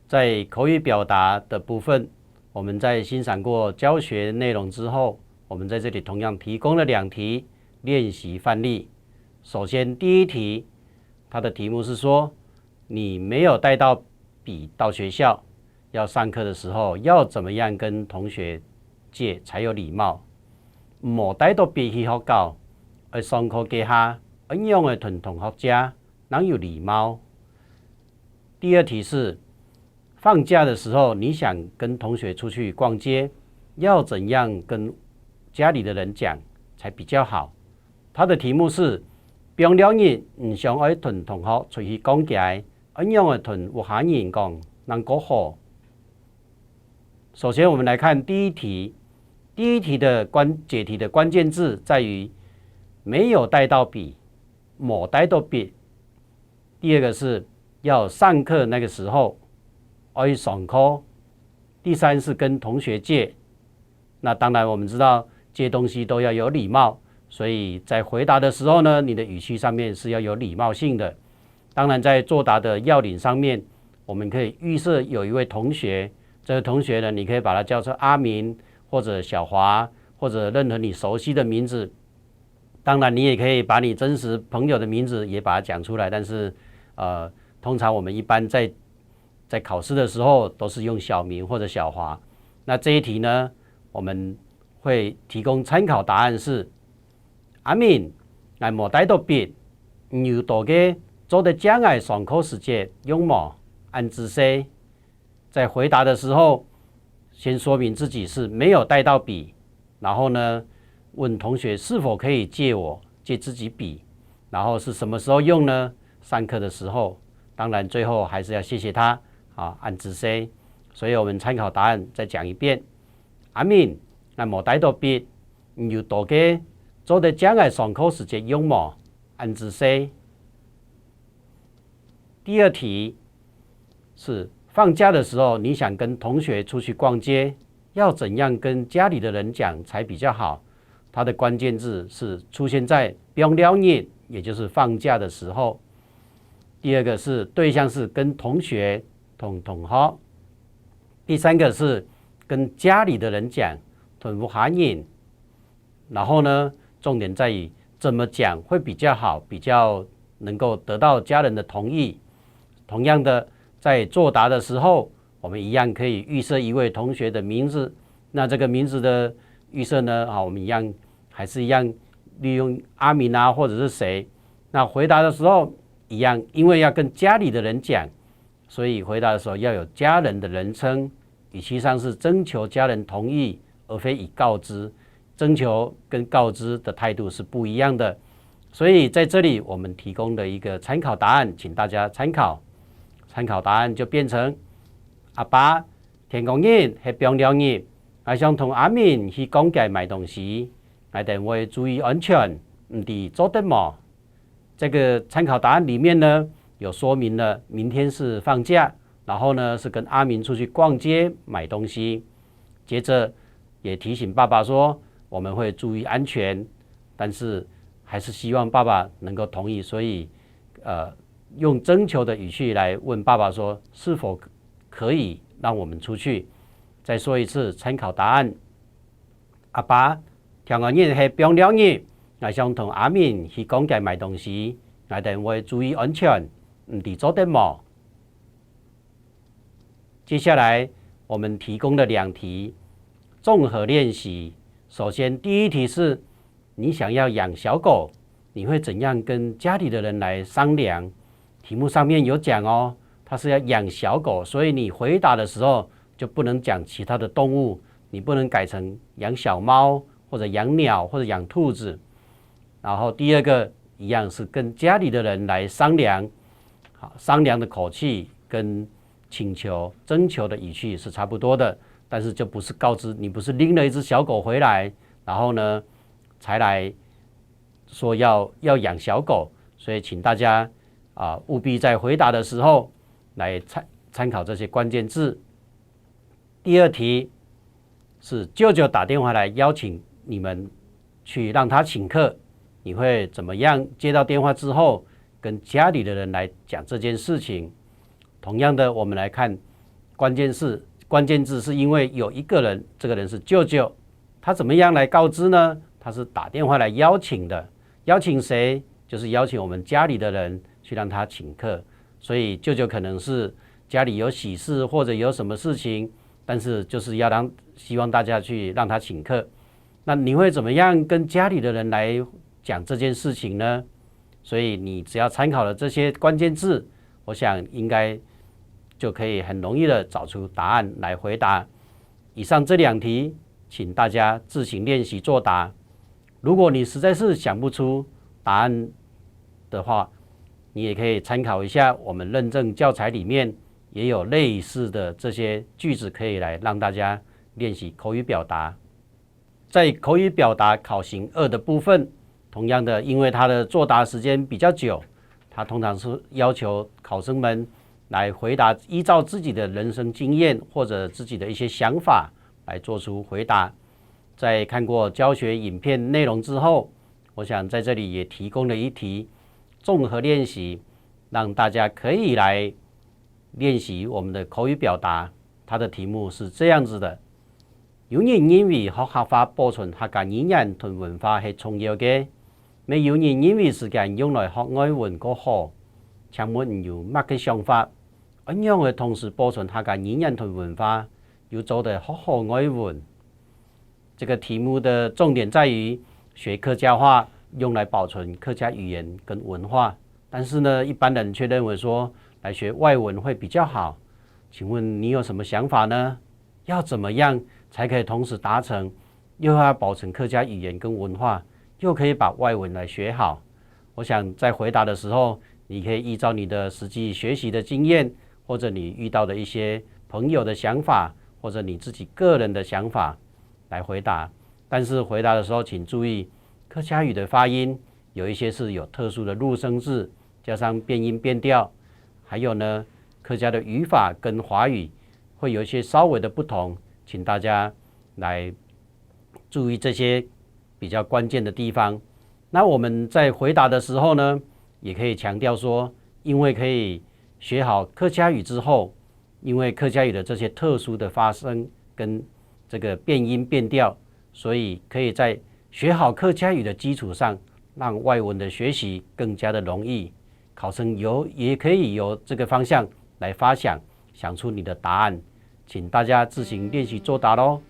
在口语表达的部分，我们在欣赏过教学内容之后，我们在这里同样提供了2题练习范例。首先第一题，它的题目是说，你没有带到笔到学校，要上课的时候要怎么样跟同学借才有礼貌？冇帶到筆去學校，喺上課嘅下，怎樣嘅同同學家能有禮貌？第二題是，放假的時候你想跟同學出去逛街，要怎樣跟家裡的人講才比較好？它的題目是，平常日唔想愛同同學出去逛街，怎樣嘅同有下人講能夠好？首先我們來看第一題。第一題的解題的關鍵字在於沒有帶到筆，冇帶到筆。第二個是要上課那個時候，要上課。第三是跟同學借。那當然我們知道借東西都要有禮貌，所以在回答的時候呢，你的語氣上面是要有禮貌性的。當然在作答的要領上面，我們可以預設有一位同學，這個同學呢，你可以把他叫做阿明，或者小華，或者任何你熟悉的名字。當然你也可以把你真實朋友的名字也把它講出來，但是通常我們一般在考試的時候都是用小明或者小華。那這一題呢，我們會提供參考答案是，阿明我冇帶到筆，要多嘅做得將來上課時間用冇按姿勢。在回答的時候先說明自己是沒有帶到筆，然後呢問同學是否可以借自己筆，然後是什麼時候用呢？上課的時候。當然最後還是要謝謝他按姿勢。所以我們參考答案再講一遍，阿明我冇帶到筆，要多嘅做得將來上課時間用冇按姿勢。第二題是放假的時候，你想跟同學出去逛街，要怎樣跟家裡的人講才比較好？它的關鍵字是出現在平常日，也就是放假的時候。第二個是對象是跟同學同學。第三個是跟家裡的人講同有下人。然後呢，重點在於怎麼講會比較好，比較能夠得到家人的同意。同樣的，在作答的時候，我們一樣可以預設一位同學的名字。那這個名字的預設呢，我們還是一樣利用阿明啊，或者是誰。那回答的時候一樣，因為要跟家裡的人講，所以回答的時候要有家人的人稱，語氣上是徵求家人同意，而非以告知。徵求跟告知的態度是不一樣的。所以在這裡我們提供的一個參考答案，請大家參考。參考答案就變成，阿爸，天公日係平常日，我想同阿明去逛街買東西，我哋會注意安全，唔啲做得冇。這個參考答案裡面呢，有說明了明天是放假，然後呢是跟阿明出去逛街買東西。接着也提醒爸爸說，我們會注意安全，但是還是希望爸爸能夠同意，所以用徵求的語氣來問爸爸說，是否可以讓我們出去？再說一次參考答案，阿爸，聽日係平常日，我想同阿明去逛街買東西，我哋會注意安全，唔啲做得冇。接下來我們提供了2題綜合練習。首先第一題是，你想要養小狗，你會怎樣跟家裡的人來商量？題目上面有講哦，它是要養小狗，所以你回答的時候就不能講其他的動物，你不能改成養小貓或者養鳥或者養兔子。然後第二個一樣是跟家裡的人來商量，商量的口氣跟請求徵求的語氣是差不多的，但是就不是告知，你不是拎了一隻小狗回來，然後呢才來說要養小狗。所以請大家務必在回答的時候來參考這些關鍵字。第二題是舅舅打電話來邀請你們去讓他請客，你會怎麼樣接到電話之後跟家裡的人來講這件事情？同樣的，我們來看关键字是因为有一个人，这个人是舅舅，他怎么样来告知呢？他是打电话来邀请的，邀请谁？就是邀请我们家里的人去让他请客。所以舅舅可能是家里有喜事或者有什么事情，但是就是希望大家去让他请客。那你会怎么样跟家里的人来讲这件事情呢？所以你只要参考了这些关键字，我想应该就可以很容易的找出答案来回答。以上这2题，请大家自行练习作答。如果你实在是想不出答案的话，你也可以参考一下我们认证教材里面也有类似的这些句子，可以来让大家练习口语表达。在口语表达考型2的部分，同样的，因为它的作答时间比较久，它通常是要求考生们来回答，依照自己的人生经验或者自己的一些想法来做出回答。在看过教学影片内容之后，我想在这里也提供了一题综合练习，让大家可以来练习我们的口语表达。它的题目是这样子的：有人认为学校化保存客家语言同文化是重要的，但有人認為時間用來學外文較好。請問有乜嘅想法？怎樣嘅同時保存客家語言同文化，又做得學好外文？這個題目的重點在於學客家話用來保存客家語言跟文化，但是呢，一般人卻認為說來學外文會比較好。請問你有什麼想法呢？要怎麼樣才可以同時達成，又要保存客家語言跟文化，又可以把外文來學好？我想在回答的時候，你可以依照你的實際學習的經驗，或者你遇到的一些朋友的想法，或者你自己個人的想法來回答。但是回答的時候請注意，客家語的發音有一些是有特殊的入聲字，加上變音變調，還有呢，客家的語法跟華語會有一些稍微的不同，請大家來注意這些比較關鍵的地方。那我們在回答的時候呢，也可以強調說，因為可以學好客家語之後，因為客家語的這些特殊的發聲跟這個變音變調，所以可以在學好客家語的基礎上，讓外文的學習更加的容易。考生也可以由這個方向來發想，想出你的答案。請大家自行練習作答咯。